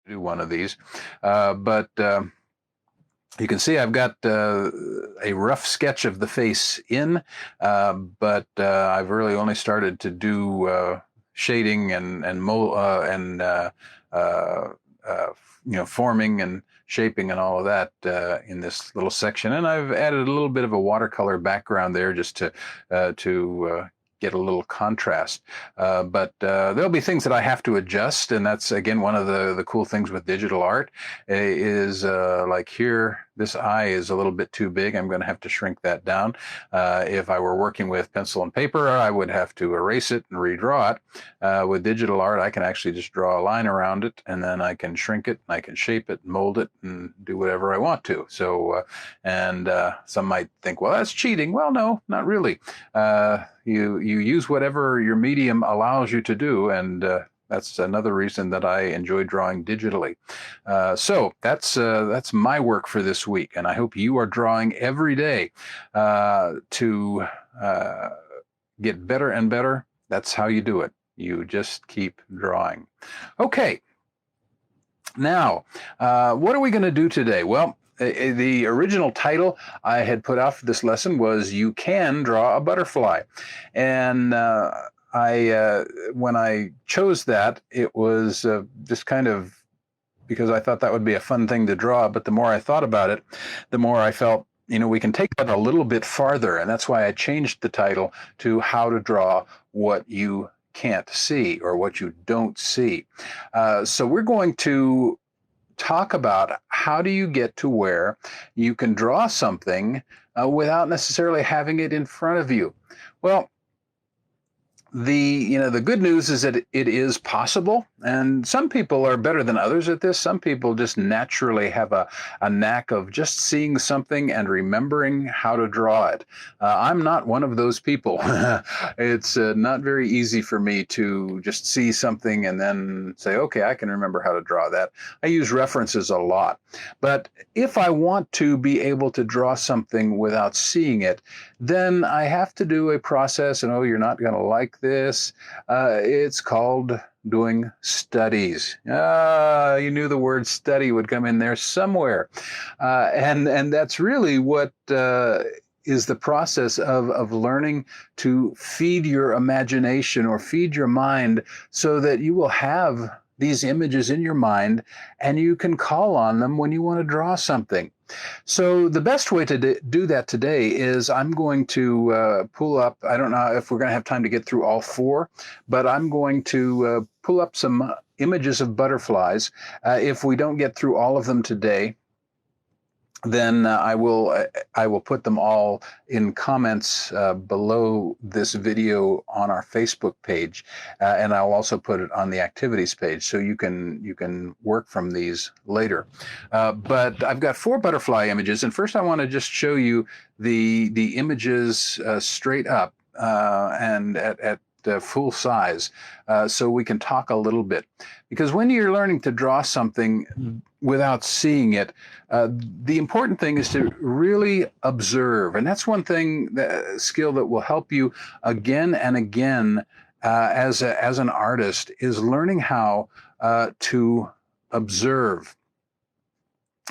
do one of these. But you can see I've got a rough sketch of the face in, but I've really only started to do shading and forming and shaping and all of that in this little section. And I've added a little bit of a watercolor background there just to get a little contrast. But there'll be things that I have to adjust, and that's again one of the cool things with digital art is like here, this eye is a little bit too big. I'm going to have to shrink that down. If I were working with pencil and paper, I would have to erase it and redraw it. With digital art, I can actually just draw a line around it, and then I can shrink it, and I can shape it, mold it, and do whatever I want to. So, some might think, well, that's cheating. Well, no, not really. You use whatever your medium allows you to do, and that's another reason that I enjoy drawing digitally. So that's my work for this week, and I hope you are drawing every day to get better and better. That's how you do it. You just keep drawing. Okay. Now, what are we going to do today? Well, the original title I had put out for this lesson was "You Can Draw a Butterfly," and when I chose that, it was just kind of because I thought that would be a fun thing to draw. But the more I thought about it, the more I felt, we can take that a little bit farther, and that's why I changed the title to "How to Draw What You Can't See," or what you don't see. So we're going to talk about how do you get to where you can draw something without necessarily having it in front of you. Well, the good news is that it is possible, and some people are better than others at this. Some people just naturally have a knack of just seeing something and remembering how to draw it. I'm not one of those people. It's not very easy for me to just see something and then say, okay, I can remember how to draw that. I use references a lot. But if I want to be able to draw something without seeing it, then I have to do a process, and you're not going to like this. It's called doing studies. You knew the word study would come in there somewhere. And that's really what is the process of learning to feed your imagination or feed your mind so that you will have these images in your mind and you can call on them when you want to draw something. So the best way to do that today is I'm going to pull up, I don't know if we're going to have time to get through all four, but I'm going to pull up some images of butterflies. If we don't get through all of them today, then I will put them all in comments below this video on our Facebook page, and I'll also put it on the activities page so you can work from these later. But I've got four butterfly images, and first I want to just show you the images straight up and at full size, so we can talk a little bit. Because when you're learning to draw something without seeing it, the important thing is to really observe. And that's one thing, skill that will help you again and again as an artist, is learning how to observe.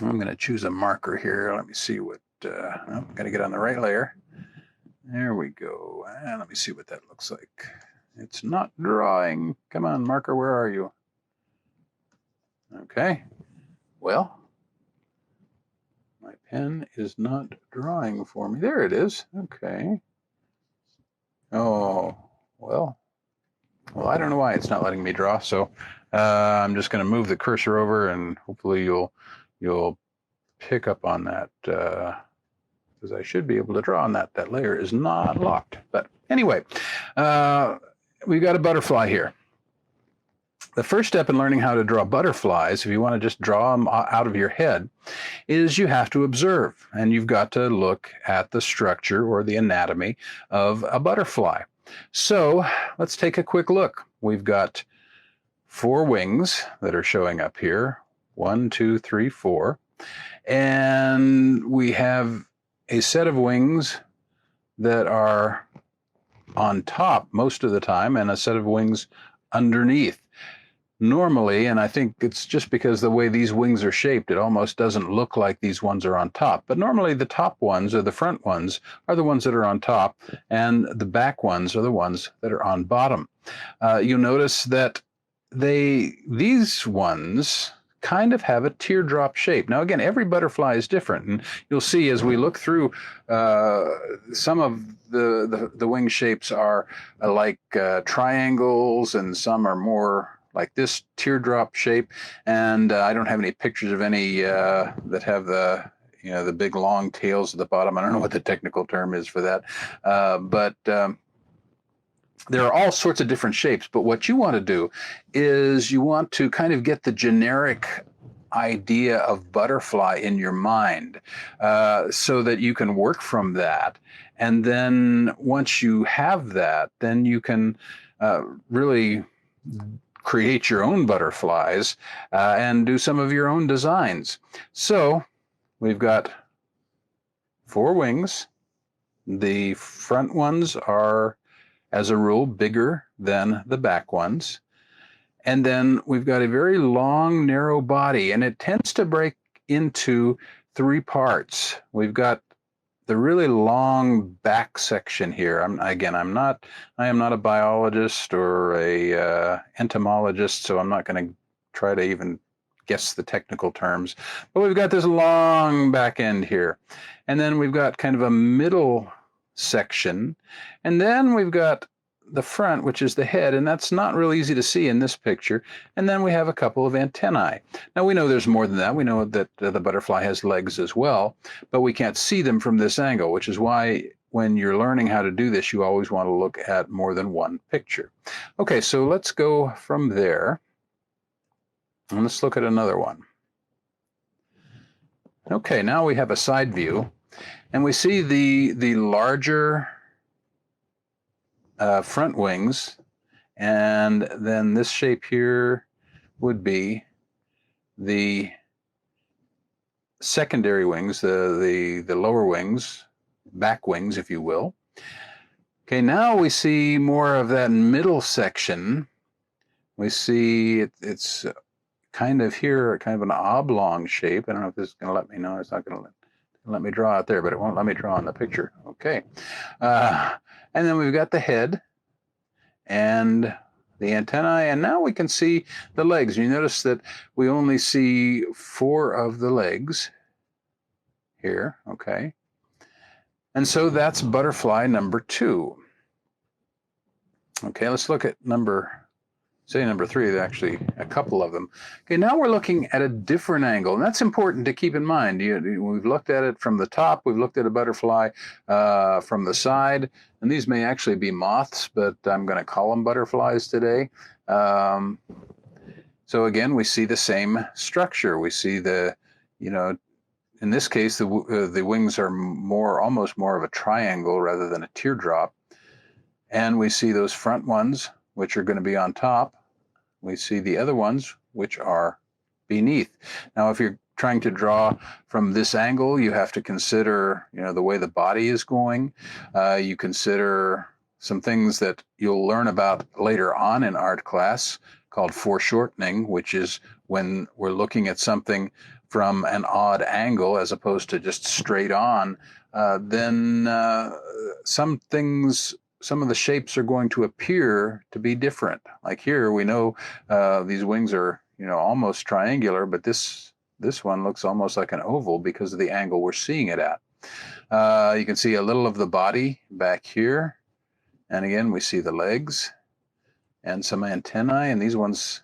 I'm going to choose a marker here. Let me see what, I'm going to get on the right layer. There we go. And let me see what that looks like. It's not drawing. Come on, marker, where are you? Okay. Well, my pen is not drawing for me. There it is. Okay. Oh, well, I don't know why it's not letting me draw. So I'm just going to move the cursor over, and hopefully you'll pick up on that, because I should be able to draw on that. That layer is not locked. But anyway, we've got a butterfly here. The first step in learning how to draw butterflies, if you want to just draw them out of your head, is you have to observe, and you've got to look at the structure or the anatomy of a butterfly. So let's take a quick look. We've got four wings that are showing up here. 1, 2, 3, 4. And we have a set of wings that are on top most of the time and a set of wings underneath. normally, and I think it's just because the way these wings are shaped, it almost doesn't look like these ones are on top. But normally the top ones, or the front ones, are the ones that are on top, and the back ones are the ones that are on bottom. You'll notice that these ones kind of have a teardrop shape. Now, again, every butterfly is different, and you'll see as we look through, some of the wing shapes are like triangles, and some are more like this teardrop shape. And I don't have any pictures of any that have the big long tails at the bottom. I don't know what the technical term is for that, but there are all sorts of different shapes. But what you want to do is you want to kind of get the generic idea of butterfly in your mind, so that you can work from that. And then once you have that, then you can really create your own butterflies and do some of your own designs. So we've got 4 wings. The front ones are, as a rule, bigger than the back ones. And then we've got a very long, narrow body, and it tends to break into 3 parts. We've got the really long back section here. I am not a biologist or a entomologist, so I'm not going to try to even guess the technical terms. But we've got this long back end here. And then we've got kind of a middle section. And then we've got the front, which is the head, and that's not real easy to see in this picture. And then we have a couple of antennae. Now we know there's more than that. We know that the butterfly has legs as well, but we can't see them from this angle, which is why when you're learning how to do this, you always want to look at more than one picture. Okay, so let's go from there, and let's look at another one. Okay, now we have a side view, and we see the larger front wings, and then this shape here would be the secondary wings, the lower wings, back wings, if you will. Okay, now we see more of that middle section. We see it's kind of here, kind of an oblong shape. I don't know if this is going to let me know. It's not going to let me draw out there, but it won't let me draw on the picture. Okay. And then we've got the head and the antennae, and now we can see the legs. You notice that we only see 4 of the legs here, okay? And so that's butterfly number 2. Okay, let's look at number 3, there's actually a couple of them. Okay, now we're looking at a different angle, and that's important to keep in mind. We've looked at it from the top, we've looked at a butterfly from the side, and these may actually be moths, but I'm going to call them butterflies today. So again, we see the same structure. We see in this case, the wings are almost more of a triangle rather than a teardrop. And we see those front ones, which are going to be on top. We see the other ones, which are beneath. Now, if you're trying to draw from this angle, you have to consider, the way the body is going. You consider some things that you'll learn about later on in art class called foreshortening, which is when we're looking at something from an odd angle as opposed to just straight on. Then some of the shapes are going to appear to be different. Like here, we know these wings are, almost triangular, but this one looks almost like an oval because of the angle we're seeing it at. You can see a little of the body back here. And again, we see the legs and some antennae, and these ones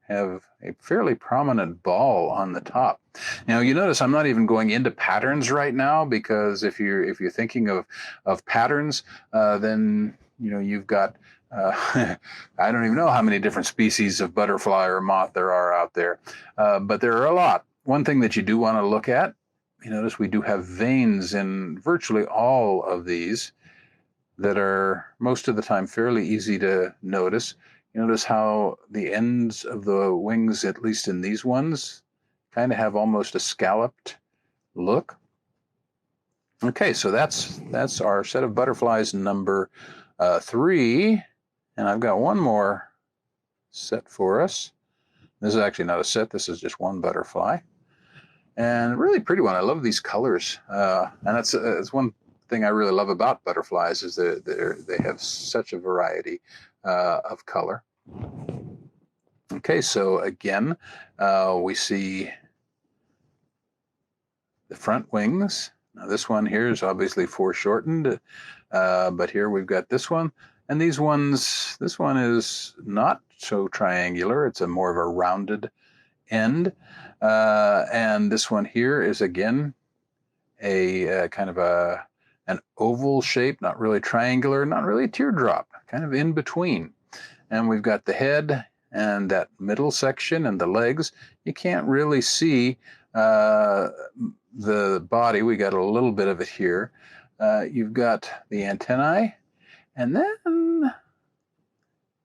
have a fairly prominent ball on the top. Now, you notice I'm not even going into patterns right now, because if you're thinking of patterns, then you've got I don't even know how many different species of butterfly or moth there are out there, but there are a lot. One thing that you do want to look at, you notice we do have veins in virtually all of these that are most of the time fairly easy to notice. You notice how the ends of the wings, at least in these ones, kind of have almost a scalloped look. Okay, so that's our set of butterflies number 3, and I've got one more set for us. This is actually not a set. This is just one butterfly. And a really pretty one. I love these colors. And that's one thing I really love about butterflies is they have such a variety of color. Okay, so again, we see the front wings. Now this one here is obviously foreshortened, but here we've got this one. And these ones, this one is not so triangular. It's a more of a rounded end. And this one here is again a kind of an oval shape, not really triangular, not really a teardrop, kind of in between. And we've got the head and that middle section and the legs. You can't really see the body. We got a little bit of it here. You've got the antennae, and then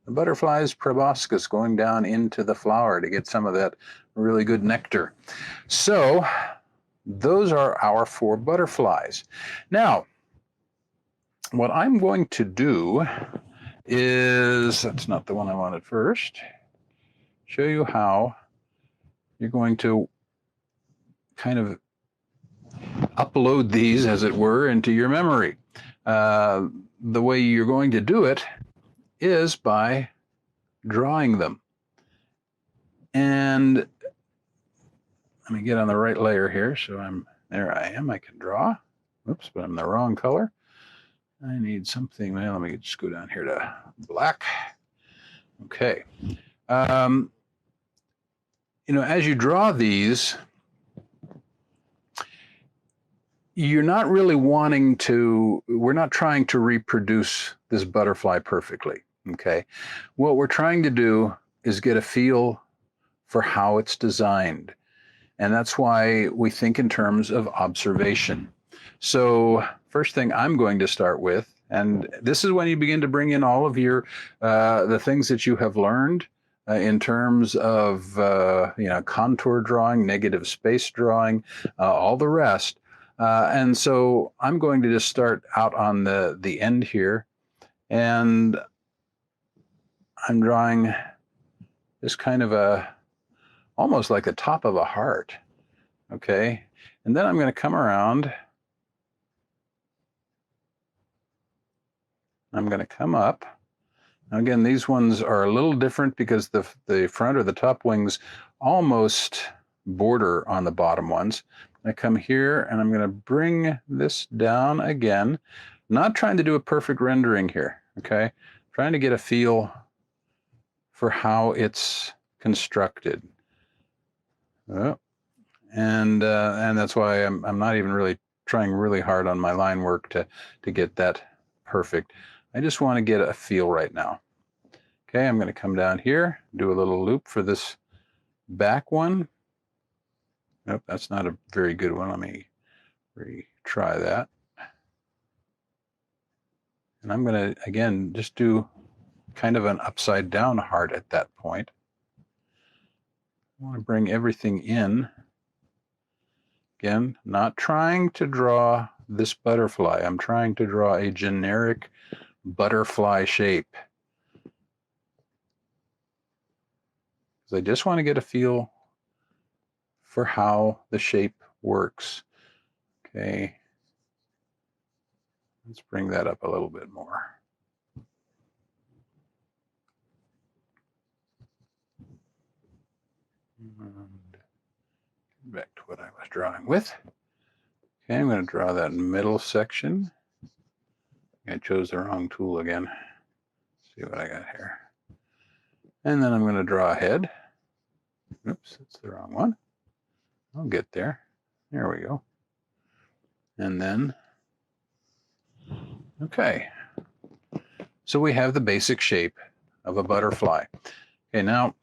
the butterfly's proboscis going down into the flower to get some of that really good nectar. So those are our 4 butterflies. Now, what I'm going to do is, that's not the one I wanted first, show you how you're going to kind of upload these, as it were, into your memory. The way you're going to do it is by drawing them. And let me get on the right layer here. So there I am. I can draw. Oops, but I'm the wrong color. I need something. Well, let me just go down here to black. Okay. As you draw these, you're not really we're not trying to reproduce this butterfly perfectly, okay? What we're trying to do is get a feel for how it's designed. And that's why we think in terms of observation. So first thing I'm going to start with, and this is when you begin to bring in all of your, the things that you have learned in terms of, contour drawing, negative space drawing, all the rest. And so I'm going to just start out on the end here, and I'm drawing this kind of almost like the top of a heart, okay? And then I'm going to come around. I'm going to come up. Now again, these ones are a little different because the front or the top wings almost border on the bottom ones. I come here and I'm going to bring this down again, not trying to do a perfect rendering here, okay? Trying to get a feel for how it's constructed. And that's why I'm not even really trying really hard on my line work to get that perfect. I just want to get a feel right now. Okay, I'm going to come down here, do a little loop for this back one. Nope, that's not a very good one. Let me retry that. And I'm going to, again, just do kind of an upside down heart at that point. I want to bring everything in. Again, not trying to draw this butterfly. I'm trying to draw a generic butterfly shape. I just want to get a feel for how the shape works. Okay. Let's bring that up a little bit more. And back to what I was drawing with. Okay, I'm going to draw that middle section. I chose the wrong tool again. Let's see what I got here. And then I'm going to draw a head. Oops, that's the wrong one. I'll get there. There we go. And then, okay. So we have the basic shape of a butterfly. Okay, now,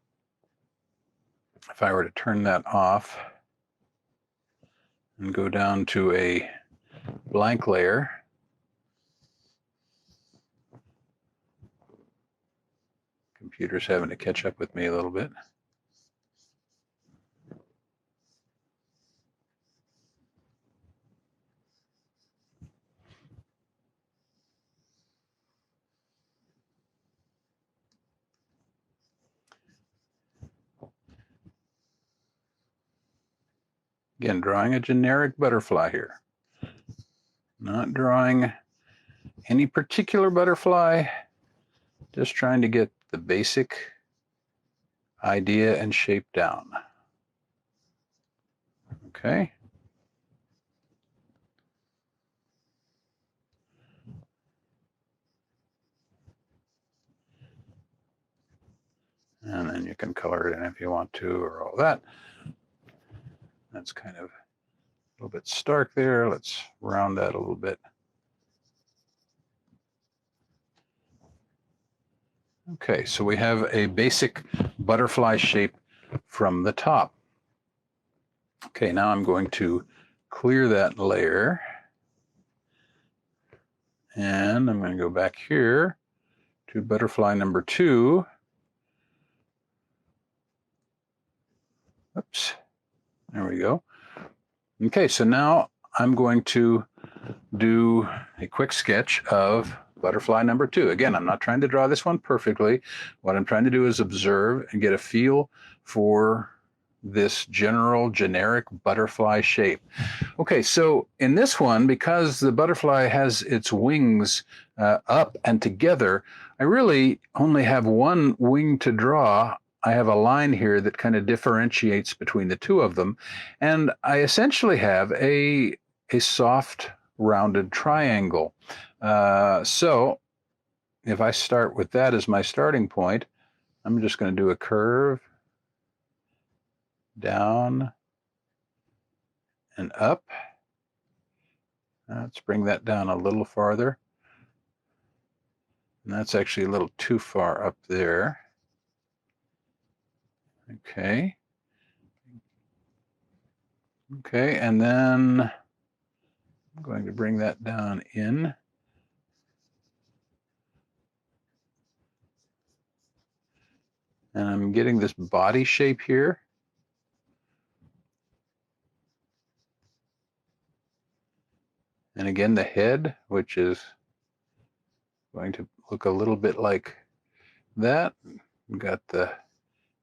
if I were to turn that off and go down to a blank layer, computer's having to catch up with me a little bit. Again, drawing a generic butterfly here. Not drawing any particular butterfly, just trying to get the basic idea and shape down. Okay. And then you can color it in if you want to, or all that. That's kind of a little bit stark there. Let's round that a little bit. Okay, so we have a basic butterfly shape from the top. Okay, now I'm going to clear that layer. And I'm going to go back here to butterfly number 2. Oops, there we go. Okay, so now I'm going to do a quick sketch of butterfly number 2. Again, I'm not trying to draw this one perfectly. What I'm trying to do is observe and get a feel for this generic butterfly shape. Okay, so in this one, because the butterfly has its wings up and together, I really only have one wing to draw. I have a line here that kind of differentiates between the two of them, and I essentially have a soft rounded triangle. So if I start with that as my starting point, I'm just going to do a curve down and up. Let's bring that down a little farther. And that's actually a little too far up there. Okay. Okay, and then I'm going to bring that down in. And I'm getting this body shape here. And again, the head, which is going to look a little bit like that. We've got the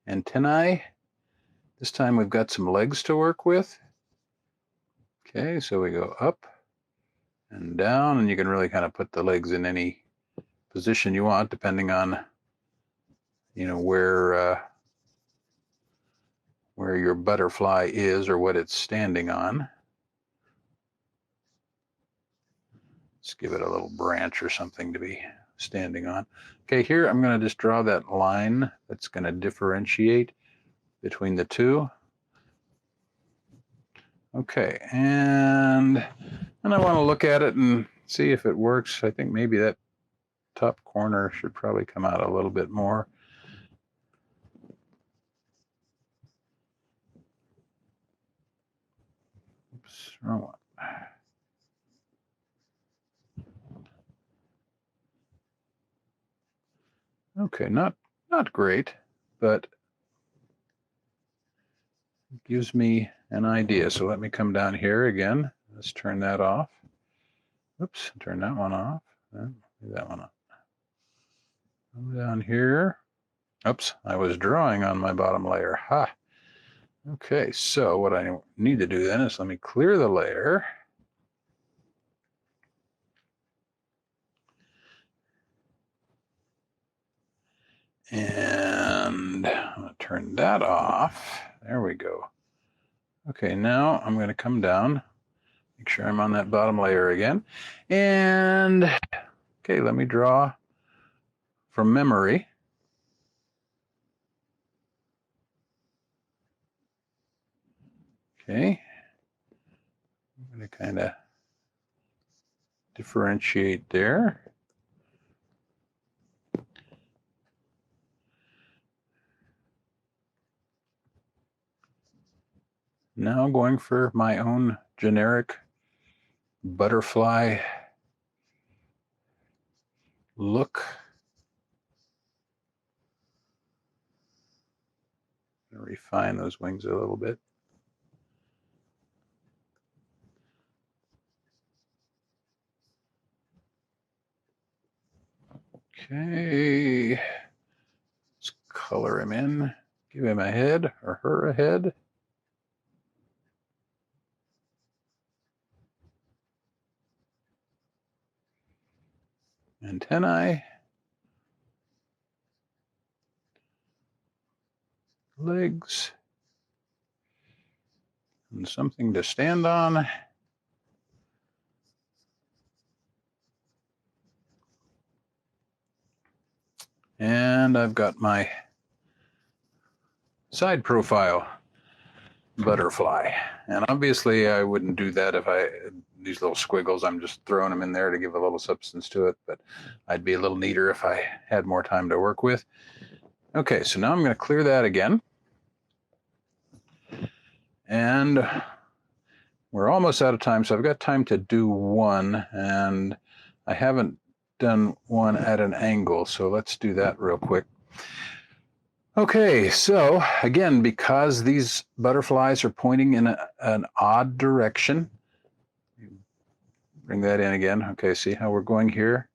antennae. This time we've got some legs to work with. Okay, so we go up and down, and you can really kind of put the legs in any position you want, depending on, you know, where your butterfly is or what it's standing on. Let's give it a little branch or something to be standing on. Okay, here I'm going to just draw that line that's going to differentiate between the two. Okay, and I want to look at it and see if it works. I think maybe that top corner should probably come out a little bit more. Oops, wrong one. Okay, not great, but it gives me an idea. So let me come down here again. Let's turn that off. Oops, turn that one off. Leave that one up. Come down here. Oops, I was drawing on my bottom layer. Ha! Okay, so what I need to do then is let me clear the layer. And I'm going to turn that off. There we go. Okay, now I'm going to come down, make sure I'm on that bottom layer again. And, okay, let me draw from memory. Okay. I'm going to kind of differentiate there. Now going for my own generic butterfly look. Refine those wings a little bit. Okay, let's color him in. Give him a head or her a head. antennae, legs, and something to stand on. And I've got my side profile butterfly. And obviously I wouldn't do that if these little squiggles, I'm just throwing them in there to give a little substance to it, but I'd be a little neater if I had more time to work with. Okay, so now I'm going to clear that again. And we're almost out of time, so I've got time to do one, and I haven't done one at an angle, so let's do that real quick. Okay, so again, because these butterflies are pointing in an odd direction, bring that in again. Okay, see how we're going here?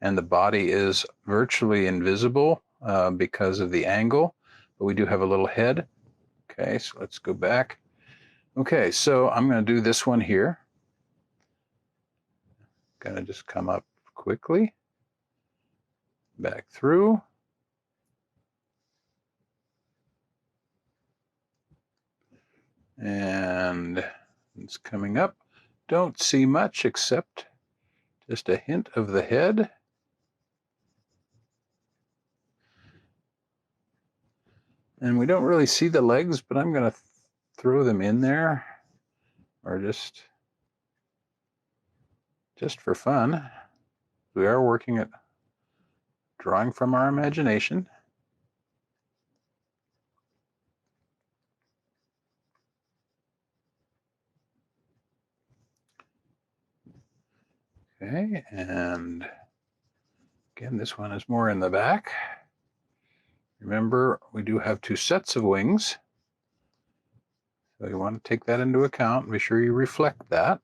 And the body is virtually invisible because of the angle, but we do have a little head. Okay, so let's go back. Okay, so I'm going to do this one here. Going to just come up quickly, back through. And it's coming up. Don't see much except just a hint of the head. And we don't really see the legs, but I'm going to throw them in there, or just for fun. We are working at drawing from our imagination. Okay, and again, this one is more in the back. Remember, we do have two sets of wings, so you want to take that into account and be sure you reflect that.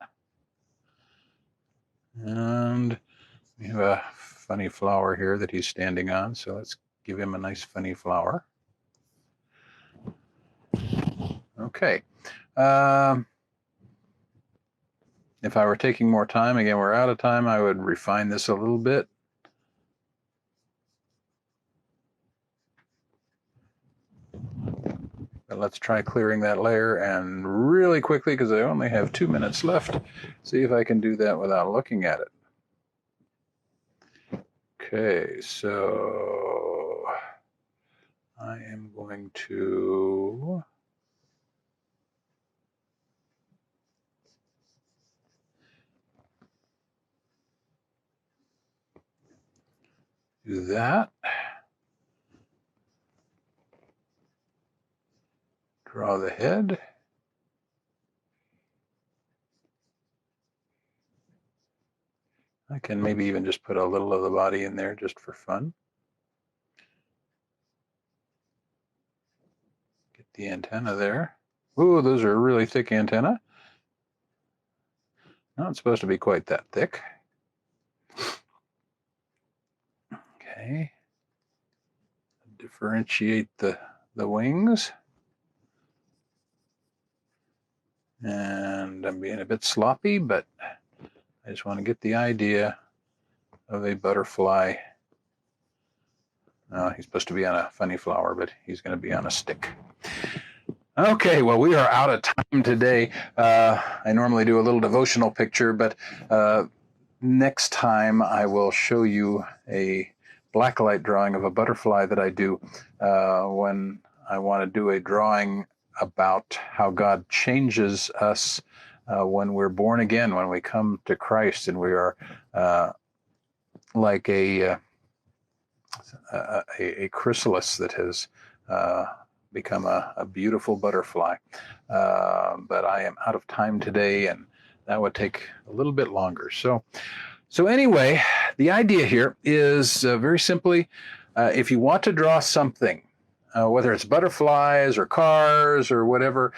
And we have a funny flower here that he's standing on, so let's give him a nice funny flower. Okay. If I were taking more time, again, we're out of time, I would refine this a little bit. But let's try clearing that layer, and really quickly, because I only have 2 minutes left, see if I can do that without looking at it. Okay, so I am going to do that. Draw the head. I can maybe even just put a little of the body in there just for fun. Get the antenna there. Ooh, those are really thick antennae. Not supposed to be quite that thick. Okay. Differentiate the wings. And I'm being a bit sloppy, but I just want to get the idea of a butterfly. He's supposed to be on a funny flower, but he's going to be on a stick. Okay, well, we are out of time today. I normally do a little devotional picture, but next time I will show you a blacklight drawing of a butterfly that I do when I want to do a drawing about how God changes us when we're born again, when we come to Christ, and we are like a chrysalis that has become a beautiful butterfly. But I am out of time today, and that would take a little bit longer. So anyway, the idea here is very simply, if you want to draw something, whether it's butterflies or cars or whatever,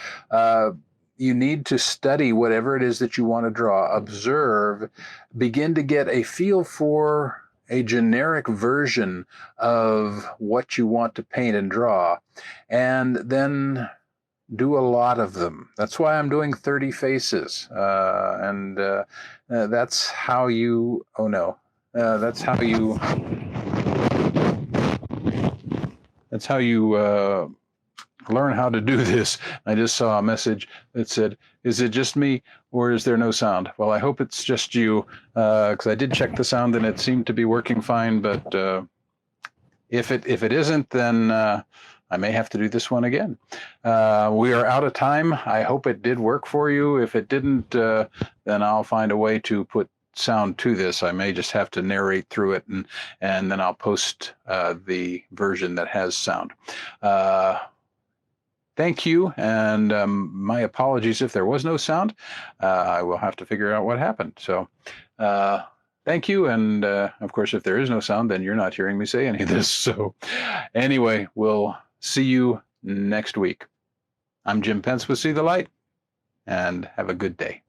you need to study whatever it is that you want to draw, observe, begin to get a feel for a generic version of what you want to paint and draw, and then do a lot of them. That's why I'm doing 30 faces. And That's how you. Oh no. That's how you. That's how you learn how to do this. I just saw a message that said, "Is it just me, or is there no sound?" Well, I hope it's just you, because I did check the sound and it seemed to be working fine. But if it isn't, then I may have to do this one again. We are out of time. I hope it did work for you. If it didn't, then I'll find a way to put sound to this. I may just have to narrate through it, and then I'll post the version that has sound. Thank you, and my apologies if there was no sound. I will have to figure out what happened. So thank you, and of course, if there is no sound, then you're not hearing me say any of this. So anyway, we'll see you next week. I'm Jim Pence with See the Light, and have a good day.